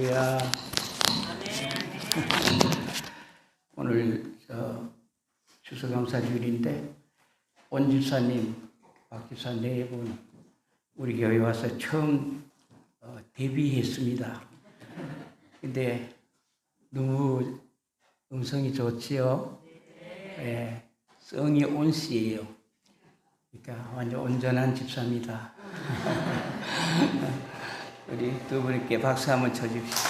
할렐루야. 오늘 추수감사주일인데 온 집사님, 박 집사 네 분 우리 교회 와서 처음 데뷔했습니다. 근데 너무 음성이 좋지요. 예, 성이 온씨예요. 그러니까 완전 온전한 집사입니다. 우리 두 분께 박수 한번 쳐주십시오.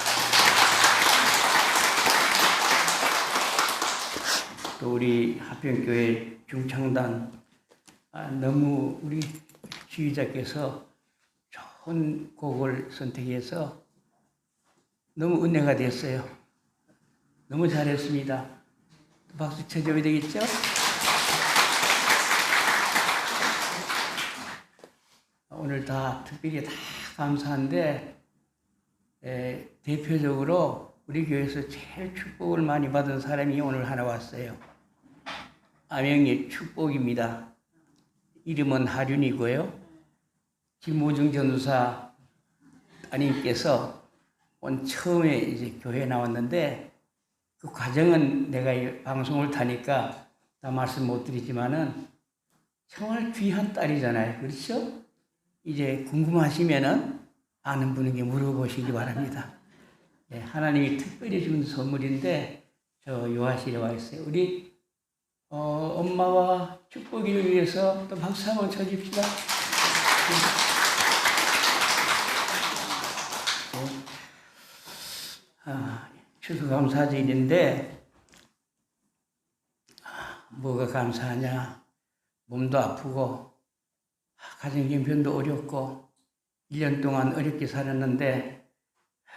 또 우리 하평교회 중창단, 너무 우리 지휘자께서 좋은 곡을 선택해서 너무 은혜가 됐어요. 너무 잘했습니다. 박수 쳐줘야 되겠죠? 오늘 다 특별히 다 감사한데, 대표적으로 우리 교회에서 제일 축복을 많이 받은 사람이 오늘 하나 왔어요. 암영의 축복입니다. 이름은 하륜이고요. 김우중 전도사 따님께서 처음에 이제 교회에 나왔는데, 그 과정은 내가 이 방송을 타니까 다 말씀 못 드리지만은 정말 귀한 딸이잖아요. 그렇죠? 이제 궁금하시면은 아는 분에게 물어보시기 바랍니다. 네, 하나님이 특별히 준 선물인데 저 요하실에 와 있어요. 우리 엄마와 축복을 위해서 또 박수 한번 쳐줍시다. 추수감사절인데 뭐가 감사하냐? 몸도 아프고 가정형편도 어렵고 1년 동안 어렵게 살았는데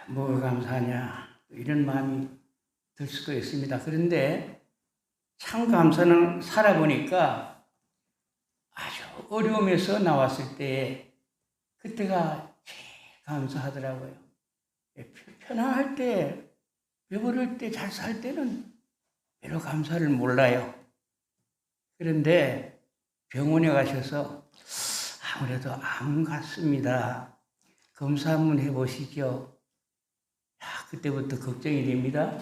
뭐가 감사하냐? 이런 마음이 들 수도 있습니다. 그런데 참 감사는 살아보니까 아주 어려움에서 나왔을 때 그때가 제일 감사하더라고요. 편안할 때, 배부를 때, 잘 살 때는 별로 감사를 몰라요. 그런데 병원에 가셔서 아무래도 암 같습니다. 검사 한번 해보시죠. 그때부터 걱정이 됩니다.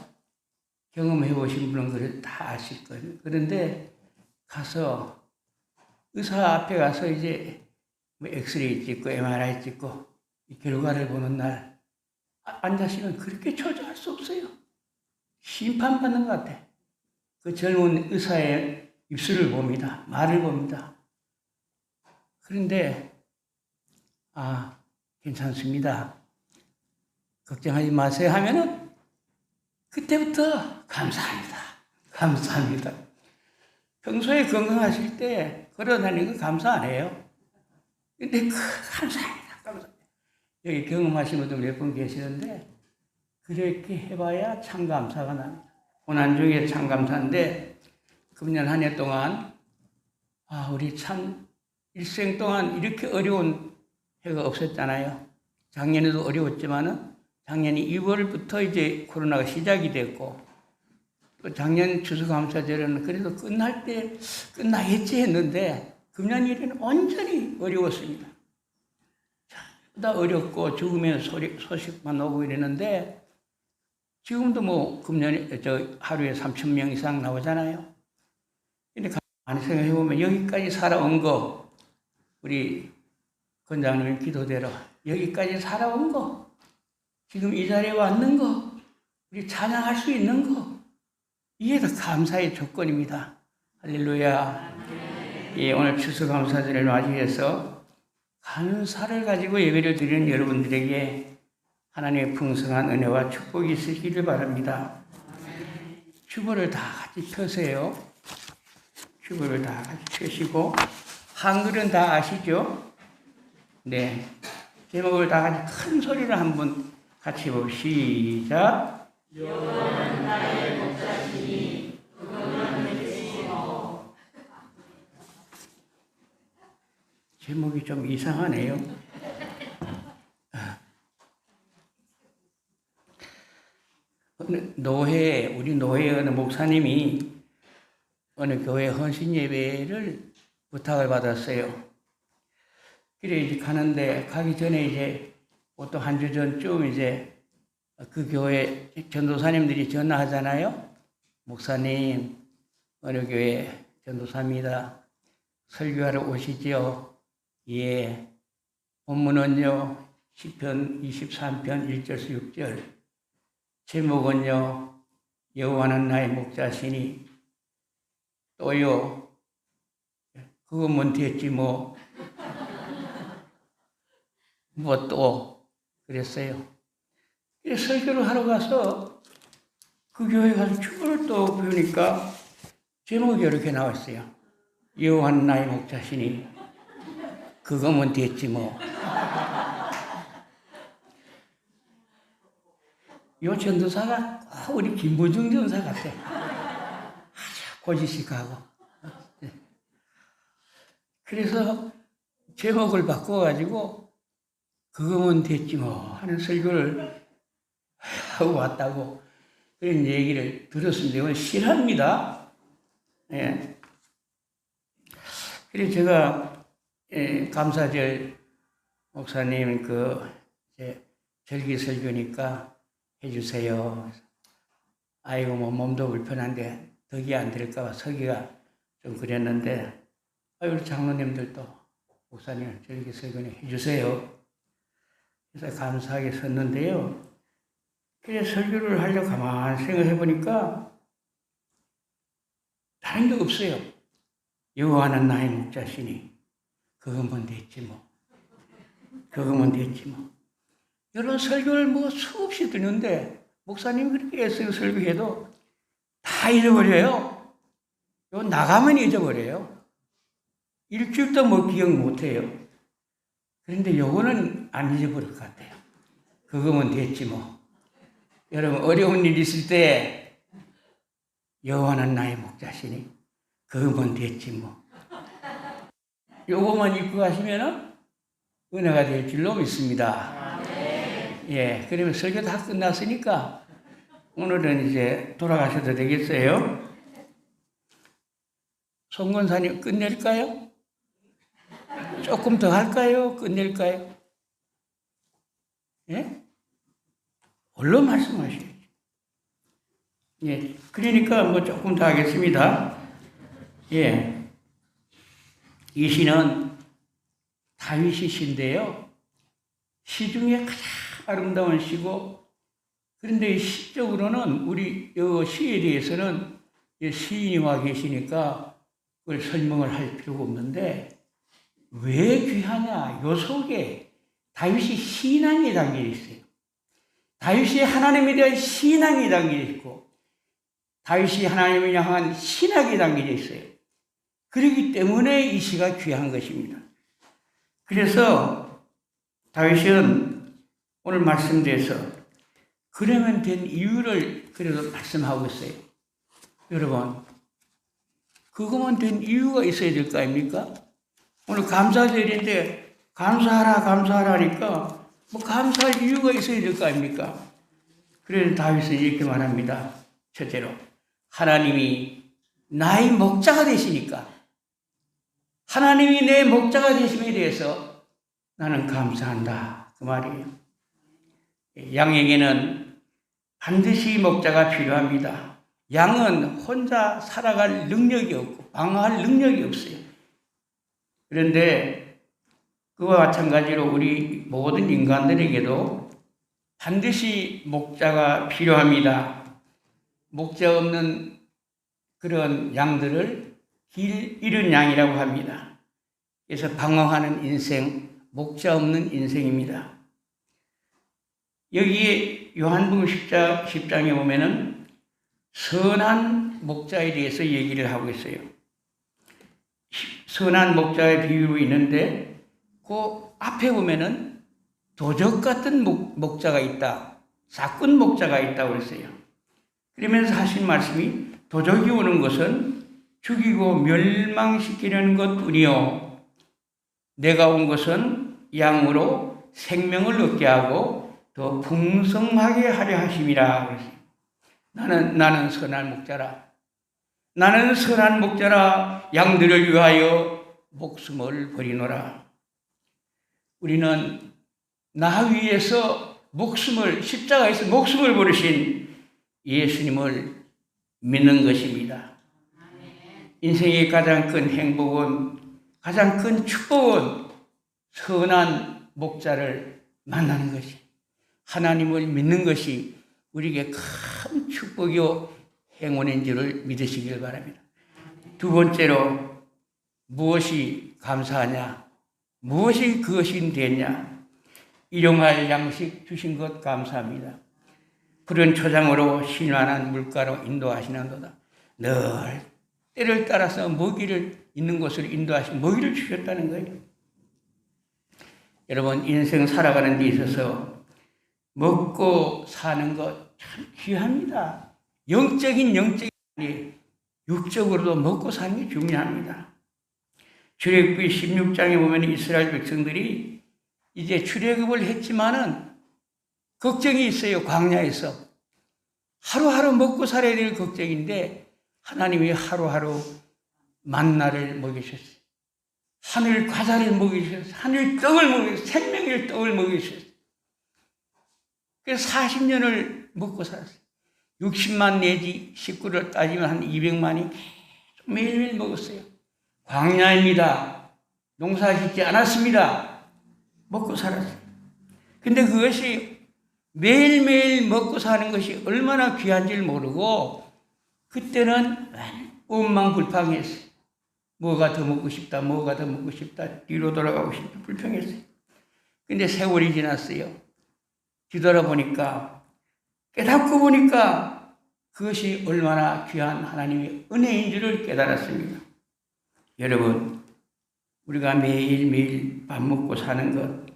경험해 보신 분은 다 아실 거예요. 그런데 가서 의사 앞에 가서 이제 엑스레이 찍고 MRI 찍고 이 결과를 보는 날 앉으시면 그렇게 초조할 수 없어요. 심판받는 것 같아. 그 젊은 의사의 입술을 봅니다. 말을 봅니다. 그런데 괜찮습니다. 걱정하지 마세요 하면은 그때부터 감사합니다. 감사합니다. 평소에 건강하실 때 걸어다니는 거 감사 안 해요. 근데 감사합니다. 감사합니다. 여기 경험하신 분들 몇 분 계시는데 그렇게 해봐야 참 감사가 납니다. 고난 중에 참 감사인데 금년 한 해 동안 우리 참 일생 동안 이렇게 어려운 해가 없었잖아요. 작년에도 어려웠지만은 작년 2월부터 이제 코로나가 시작이 됐고 또 작년 추수감사절은 그래도 끝날 때 끝나겠지 했는데 금년 1회는 완전히 어려웠습니다. 다 어렵고 죽음의 소식만 오고 이러는데 지금도 뭐 금년에 하루에 3,000명 이상 나오잖아요. 근데 많이 생각해보면 여기까지 살아온 거 우리 권장님 기도대로 여기까지 살아온 거 지금 이 자리에 왔는 거 우리 찬양할 수 있는 거 이게 더 감사의 조건입니다. 할렐루야. 예, 오늘 추수감사절을 맞이해서 감사를 가지고 예배를 드리는 여러분들에게 하나님의 풍성한 은혜와 축복이 있으시기를 바랍니다. 주보를 다 같이 펴세요. 주보를 다 같이 펴시고 한글은 다 아시죠? 네. 제목을 다 같이 큰 소리로 한번 같이 봅시다. 여호와는 나의 목자시니 그분은 내 지시고. 제목이 좀 이상하네요. 우리 노회 어느 목사님이 어느 교회 헌신 예배를 부탁을 받았어요. 그래 이제 가는데 가기 전에 이제 보통 한 주 전쯤 이제 그 교회 전도사님들이 전화하잖아요. 목사님, 어느 교회 전도사입니다. 설교하러 오시지요? 예. 본문은요, 시편 23편 1절에서 6절. 제목은요, 여호와는 나의 목자시니. 또요, 그거면 됐지 뭐. 뭐 또 그랬어요. 설교를 하러 가서 그 교회 가서 축구를 또 배우니까 제목이 이렇게 나왔어요. 여호와는 나의 목자시니 그거면 됐지 뭐. 요 전도사가 우리 김보중 전사 같아. 아주 고지식하고. 그래서 제목을 바꿔가지고 그거면 됐지 뭐 하는 설교를 하고 왔다고 그런 얘기를 들었습니다. 이건 실합니다. 예. 그래서 제가 감사절 목사님 절기 설교니까 해주세요. 아이고 뭐 몸도 불편한데 덕이 안 될까봐 서기가 좀 그랬는데 우리 장로님들도 목사님 절기 설교는 해주세요. 그래서 감사하게 섰는데요. 그래서 설교를 하려고 가만히 생각해 보니까 다른 게 없어요. 여호와는 나의 목자시니 그거면 됐지 뭐. 그거면 됐지 뭐. 여러분 설교를 뭐 수없이 듣는데 목사님이 그렇게 애써 설교해도 다 잊어버려요. 요 나가면 잊어버려요. 일주일도 뭐 기억 못해요. 그런데 요거는 안 잊어버릴 것 같아요. 그거면 됐지 뭐. 여러분 어려운 일 있을 때 여호와는 나의 목자시니 그거면 됐지 뭐. 요거만 입고 가시면은 은혜가 될 줄로 믿습니다. 예, 그러면 설교 다 끝났으니까 오늘은 이제 돌아가셔도 되겠어요. 송 권사님 끝낼까요? 조금 더 할까요? 끝낼까요? 예? 얼른 말씀하시죠. 예, 그러니까 뭐 조금 더 하겠습니다. 예, 이 시는 다윗의 시인데요. 시 중에 가장 아름다운 시고, 그런데 시적으로는 우리 이 시에 대해서는 시인이 와 계시니까 그걸 설명을 할 필요가 없는데 왜 귀하냐? 요 속에 다윗이 신앙이 담겨 있어요. 다윗이 하나님에 대한 신앙이 담겨 있고 다윗이 하나님을 향한 신학이 담겨져 있어요. 그렇기 때문에 이 시가 귀한 것입니다. 그래서 다윗은 오늘 말씀드려서 그러면 된 이유를 그래도 말씀하고 있어요. 여러분, 그거만 된 이유가 있어야 될 거 아닙니까? 오늘 감사절인데 감사하라 하니까 뭐 감사할 이유가 있어야 될 거 아닙니까? 그래서 다윗은 이렇게 말합니다. 첫째로 하나님이 나의 목자가 되시니까 하나님이 내 목자가 되심에 대해서 나는 감사한다. 그 말이에요. 양에게는 반드시 목자가 필요합니다. 양은 혼자 살아갈 능력이 없고 방어할 능력이 없어요. 그런데 그와 마찬가지로 우리 모든 인간들에게도 반드시 목자가 필요합니다. 목자 없는 그런 양들을 길 잃은 양이라고 합니다. 그래서 방황하는 인생, 목자 없는 인생입니다. 여기에 요한복음 10장에 보면은 선한 목자에 대해서 얘기를 하고 있어요. 선한 목자의 비유로 있는데 그 앞에 보면은 도적 같은 목자가 있다. 사꾼 목자가 있다고 그랬어요. 그러면서 하신 말씀이 도적이 오는 것은 죽이고 멸망시키려는 것뿐이요. 내가 온 것은 양으로 생명을 얻게 하고 더 풍성하게 하려 하심이라 그랬어요. 나는 선한 목자라. 나는 선한 목자라. 양들을 위하여 목숨을 버리노라. 우리는 나 위에서 십자가에서 목숨을 버리신 예수님을 믿는 것입니다. 인생의 가장 큰 행복은, 가장 큰 축복은 선한 목자를 만나는 것이, 하나님을 믿는 것이 우리에게 큰 축복이요 행운인 줄을 믿으시길 바랍니다. 두 번째로, 무엇이 감사하냐? 무엇이 그것이 됐냐? 일용할 양식 주신 것 감사합니다. 푸른 초장으로 신선한 물가로 인도하시는도다. 늘 때를 따라서 먹이를 있는 곳으로 인도하신 먹이를 주셨다는 거예요. 여러분, 인생 살아가는 데 있어서 먹고 사는 것 참 귀합니다. 영적인 아니 육적으로도 먹고 사는 게 중요합니다. 출애굽기 16장에 보면 이스라엘 백성들이 이제 출애굽을 했지만은 걱정이 있어요. 광야에서 하루하루 먹고 살아야 될 걱정인데 하나님이 하루하루 만나를 먹이셨어요. 하늘 과자를 먹이셨어요. 하늘 떡을 먹이셨어요. 생명의 떡을 먹이셨어요. 그래서 40년을 먹고 살았어요. 60만 내지 식구를 따지면 한 200만이 매일매일 먹었어요. 광야입니다. 농사 짓지 않았습니다. 먹고 살았어요. 근데 그것이 매일매일 먹고 사는 것이 얼마나 귀한지를 모르고 그때는 원망불평했어요. 뭐가 더 먹고 싶다, 뭐가 더 먹고 싶다, 뒤로 돌아가고 싶다, 불평했어요. 근데 세월이 지났어요. 뒤돌아보니까, 깨닫고 보니까 그것이 얼마나 귀한 하나님의 은혜인 줄을 깨달았습니다. 여러분, 우리가 매일매일 밥 먹고 사는 것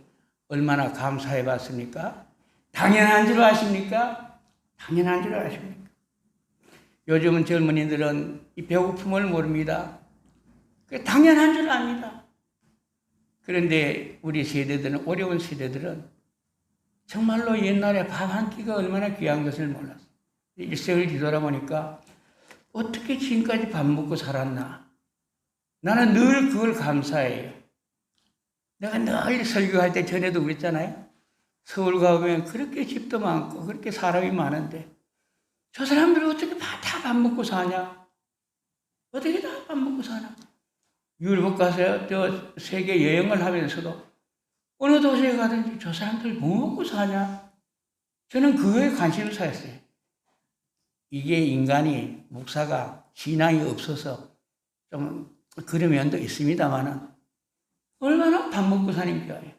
얼마나 감사해 봤습니까? 당연한 줄 아십니까? 당연한 줄 아십니까? 요즘은 젊은이들은 이 배고픔을 모릅니다. 그게 당연한 줄 압니다. 그런데 우리 세대들은, 어려운 세대들은 정말로 옛날에 밥 한 끼가 얼마나 귀한 것을 몰랐어요. 일생을 뒤돌아보니까 어떻게 지금까지 밥 먹고 살았나? 나는 늘 그걸 감사해요. 내가 늘 설교할 때 전에도 그랬잖아요. 서울 가보면 그렇게 집도 많고 그렇게 사람이 많은데 저 사람들이 어떻게 다 밥 먹고 사냐? 어떻게 다 밥 먹고 사나? 유럽 가서 저 세계 여행을 하면서도 어느 도시에 가든지 저 사람들 뭐 먹고 사냐? 저는 그거에 관심사였어요. 이게 인간이, 목사가 신앙이 없어서 좀 그런 면도 있습니다만은 얼마나 밥 먹고 사는 게 아니에요.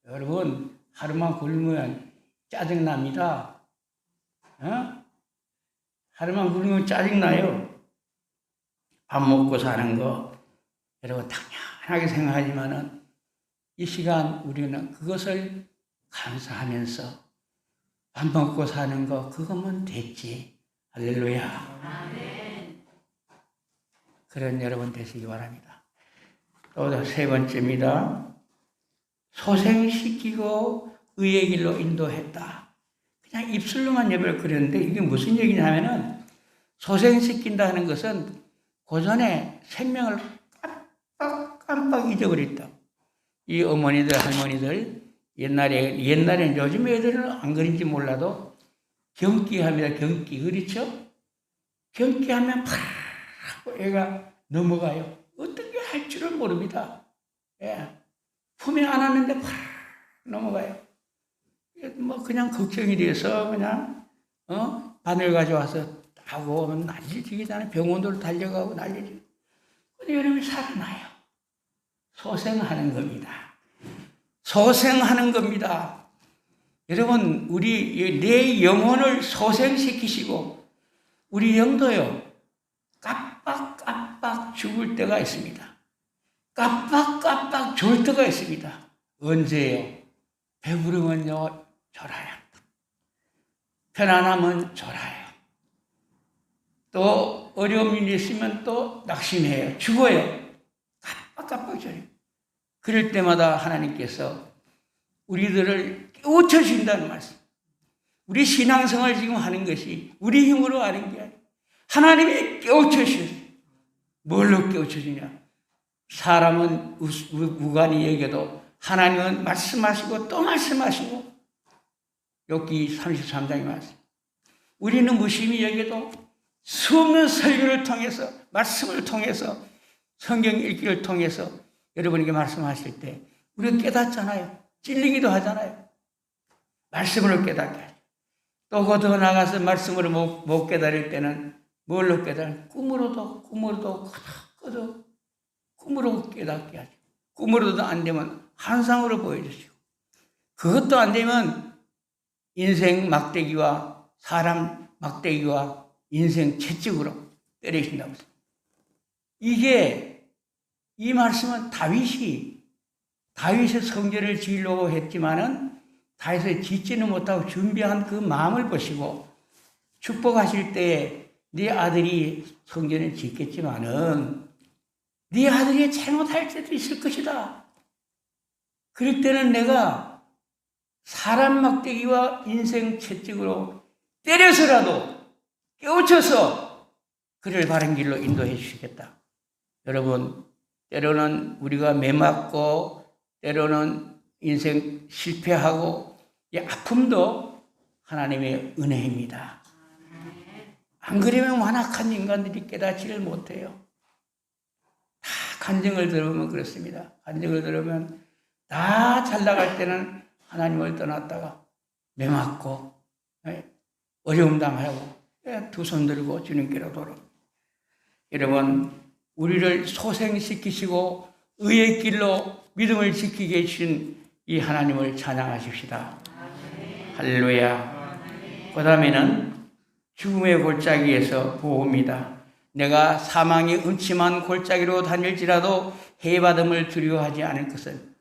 여러분, 하루만 굶으면 짜증납니다. 하루만 굶으면 짜증나요. 밥 먹고 사는 거 여러분 당연하게 생각하지만은 이 시간 우리는 그것을 감사하면서 밥 먹고 사는 거 그거면 됐지. 할렐루야. 아멘. 그런 여러분 되시기 바랍니다. 또 세 번째입니다. 소생시키고 의의 길로 인도했다. 그냥 입술로만 예배를 그렸는데 이게 무슨 얘기냐면은 소생시킨다는 것은 고전에 생명을 깜빡 잊어버렸다. 이 어머니들, 할머니들, 옛날에 요즘 애들은 안 그런지 몰라도 경기합니다. 경기. 그렇죠? 경기하면 팍 애가 넘어가요. 어떻게 할 줄을 모릅니다. 예. 품에 안았는데 팍 넘어가요. 뭐 그냥 걱정이 돼서 그냥 바늘 가져와서 하고 오면 난리지기잖아요. 병원으로 달려가고 난리지. 근데 여러분이 살아나요. 소생하는 겁니다. 소생하는 겁니다. 여러분, 내 영혼을 소생시키시고 우리 영도요 깜빡깜빡 죽을 때가 있습니다. 깜빡깜빡 졸 때가 있습니다. 언제요? 배부르면요 졸아요. 편안하면 졸아요. 또 어려운 일이 있으면 또 낙심해요. 죽어요. 깜빡깜빡 졸아요. 그럴 때마다 하나님께서 우리들을 깨우쳐주신다는 말씀. 우리 신앙생활 지금 하는 것이 우리 힘으로 하는 게 아니에요. 하나님이 깨우쳐주셔요. 뭘로 깨우쳐주냐? 사람은 무관히 얘기해도 하나님은 말씀하시고 또 말씀하시고 욥기 33장에 말씀. 우리는 무심히 여겨도 수없는 설교를 통해서, 말씀을 통해서, 성경 읽기를 통해서 여러분에게 말씀하실 때 우리가 깨닫잖아요. 찔리기도 하잖아요. 말씀으로 깨닫게 하죠. 또 더 나가서 말씀으로 못 깨달을 때는 뭘로 깨달을? 꿈으로도 꿈으로 깨닫게 하죠. 꿈으로도 안 되면 환상으로 보여주시고, 그것도 안 되면 인생 막대기와 사람 막대기와 인생 채찍으로 때리신다고 했습니다. 이 말씀은 다윗의 성전을 지으려고 했지만은 다윗이 짓지는 못하고 준비한 그 마음을 보시고 축복하실 때 네 아들이 성전을 짓겠지만은 네 아들이 잘못할 때도 있을 것이다. 그럴 때는 내가 사람 막대기와 인생 채찍으로 때려서라도 깨우쳐서 그를 바른 길로 인도해 주시겠다. 여러분, 때로는 우리가 매맞고 때로는 인생 실패하고 이 아픔도 하나님의 은혜입니다. 안 그러면 완악한 인간들이 깨닫지를 못해요. 다 간증을 들으면 그렇습니다. 간증을 들으면 다 잘 나갈 때는 하나님을 떠났다가 매맞고 어려움 당하고 두 손 들고 주님께로 돌아. 여러분, 우리를 소생시키시고 의의 길로 믿음을 지키게 해주신 이 하나님을 찬양하십시다. 할렐루야. 그 다음에는 죽음의 골짜기에서 보호입니다. 내가 사망의 음침한 골짜기로 다닐지라도 해받음을 두려워하지 않을 것은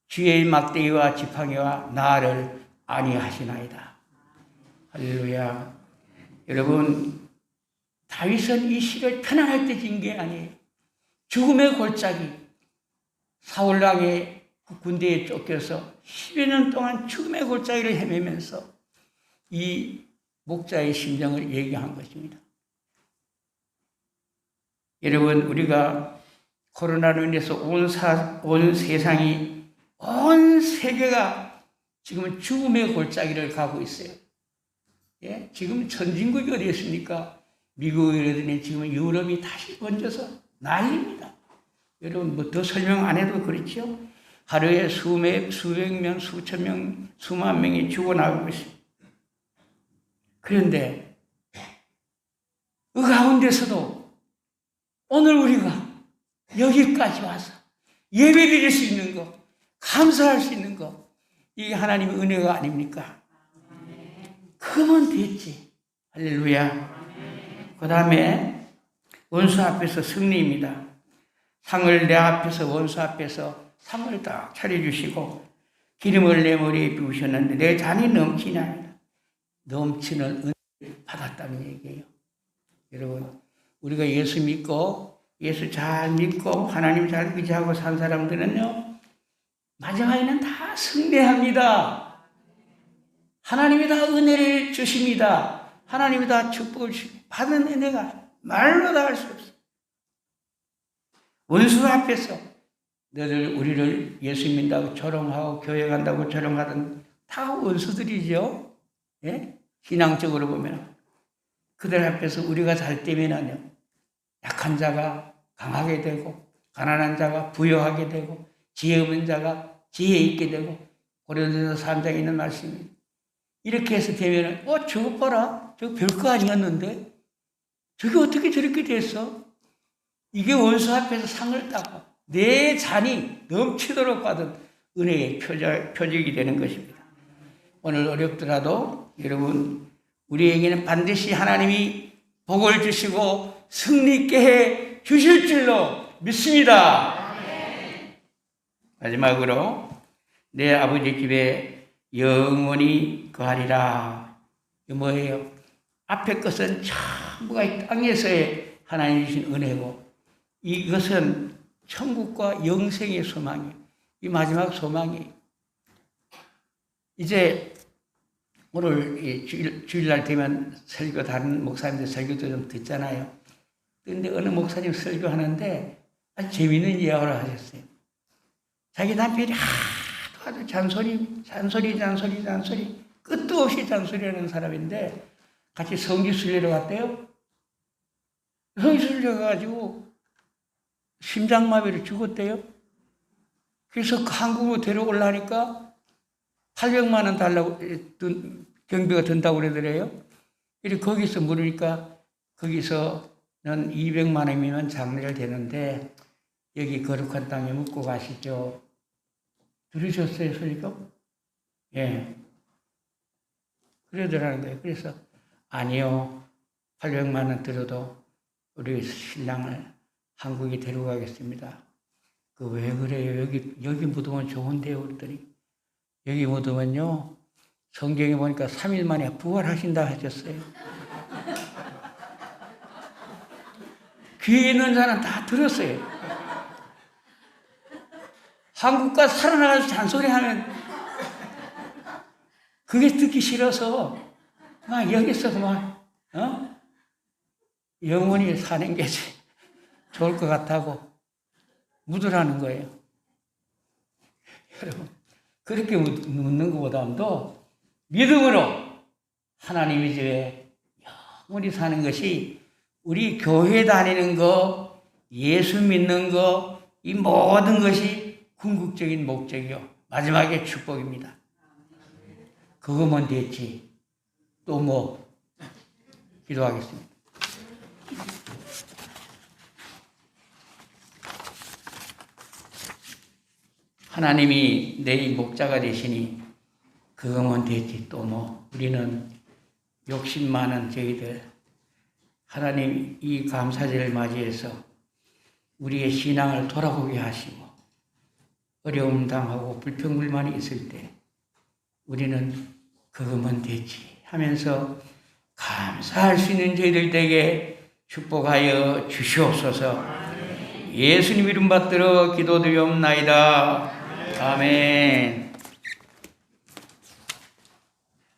주의 막대기와 지팡이와 나를 안위하시나이다. 할렐루야. 여러분, 다윗은 이 시를 편안할 때 진 게 아니에요. 죽음의 골짜기, 사울왕의 군대에 쫓겨서 10여 년 동안 죽음의 골짜기를 헤매면서 이 목자의 심정을 얘기한 것입니다. 여러분, 우리가 코로나로 인해서 온 세상이, 온 세계가 지금 죽음의 골짜기를 가고 있어요. 예? 지금 선진국이 어디 있습니까? 미국이라더니 지금 유럽이 다시 번져서 난립니다. 여러분, 뭐 더 설명 안 해도 그렇죠? 하루에 수백 명, 수천 명, 수만 명이 죽어나가고 있습니다. 그런데 그 가운데서도 오늘 우리가 여기까지 와서 예배드릴 수 있는 것, 감사할 수 있는 것, 이게 하나님의 은혜가 아닙니까? 그러면 됐지. 할렐루야. 그 다음에 원수 앞에서 승리입니다. 상을 내 앞에서, 원수 앞에서 상을 딱 차려주시고 기름을 내 머리에 부으셨는데 내 잔이 넘치냐? 넘치는 은혜를 받았다는 얘기예요. 여러분, 우리가 예수 믿고 예수 잘 믿고 하나님 잘 의지하고 산 사람들은요, 마지막에는 다 승리합니다. 하나님이 다 은혜를 주십니다. 하나님이 다 축복을 주십니다. 받은 은혜가 말로 다 할 수 없어요. 원수 앞에서 너를, 우리를 예수 믿는다고 조롱하고 교회 간다고 조롱하던 다 원수들이죠. 예? 신앙적으로 보면 그들 앞에서 우리가 잘 되면은요, 약한 자가 강하게 되고 가난한 자가 부유하게 되고 지혜 없는 자가 지혜 있게 되고, 고린도서 3장에 있는 말씀입니다. 이렇게 해서 되면은 저거 봐라, 저거 별거 아니었는데 저게 어떻게 저렇게 됐어? 이게 원수 앞에서 상을 따고 내 잔이 넘치도록 받은 은혜의 표적이 되는 것입니다. 오늘 어렵더라도 여러분, 우리에게는 반드시 하나님이 복을 주시고 승리 있게 해 주실 줄로 믿습니다. 마지막으로 내 아버지 집에 영원히 거하리라. 이게 뭐예요? 앞에 것은 전부가 이 땅에서의 하나님 주신 은혜고, 이것은 천국과 영생의 소망이에요. 이 마지막 소망이. 이제 오늘 주일날 되면 설교, 다른 목사님들 설교도 좀 듣잖아요. 그런데 어느 목사님 설교하는데 아주 재미있는 이야기를 하셨어요. 자기 남편이 하도 잔소리. 끝도 없이 잔소리하는 사람인데 같이 성지순례를 갔대요. 성지순례 가가지고 심장마비로 죽었대요. 그래서 한국으로 데려오려니까 800만 원 달라고 경비가 든다고 그러더래요. 그래서 거기서 물으니까 거기서는 200만 원이면 장례를 되는데 여기 거룩한 땅에 묻고 가시죠. 들으셨어요, 설교? 예. 그러더라는 거예요. 그래서 아니요. 800만 원 들어도 우리 신랑을 한국에 데려가겠습니다. 그 왜 그래요? 여기 묻으면 좋은데요. 그랬더니 여기 묻으면요. 성경에 보니까 3일 만에 부활하신다 하셨어요. 귀에 있는 사람 다 들었어요. 한국 가서 살아나가서 잔소리하면 그게 듣기 싫어서 막 여기서 그만 영원히 사는 게 좋을 것 같다고 묻으라는 거예요. 여러분 그렇게 묻는 것보다도 믿음으로 하나님 이제 영원히 사는 것이 우리 교회 다니는 거, 예수 믿는 거, 이 모든 것이 궁극적인 목적이요. 마지막에 축복입니다. 그거면 됐지. 또 뭐 기도하겠습니다. 하나님이 내 목자가 되시니 그거면 됐지. 또 뭐 우리는 욕심 많은 저희들 하나님 이 감사절을 맞이해서 우리의 신앙을 돌아보게 하시고 어려움 당하고 불평불만이 있을 때 우리는 그거면 됐지 하면서 감사할 수 있는 저희들 에게 축복하여 주시옵소서. 예수님 이름 받들어 기도드리옵나이다. 아멘.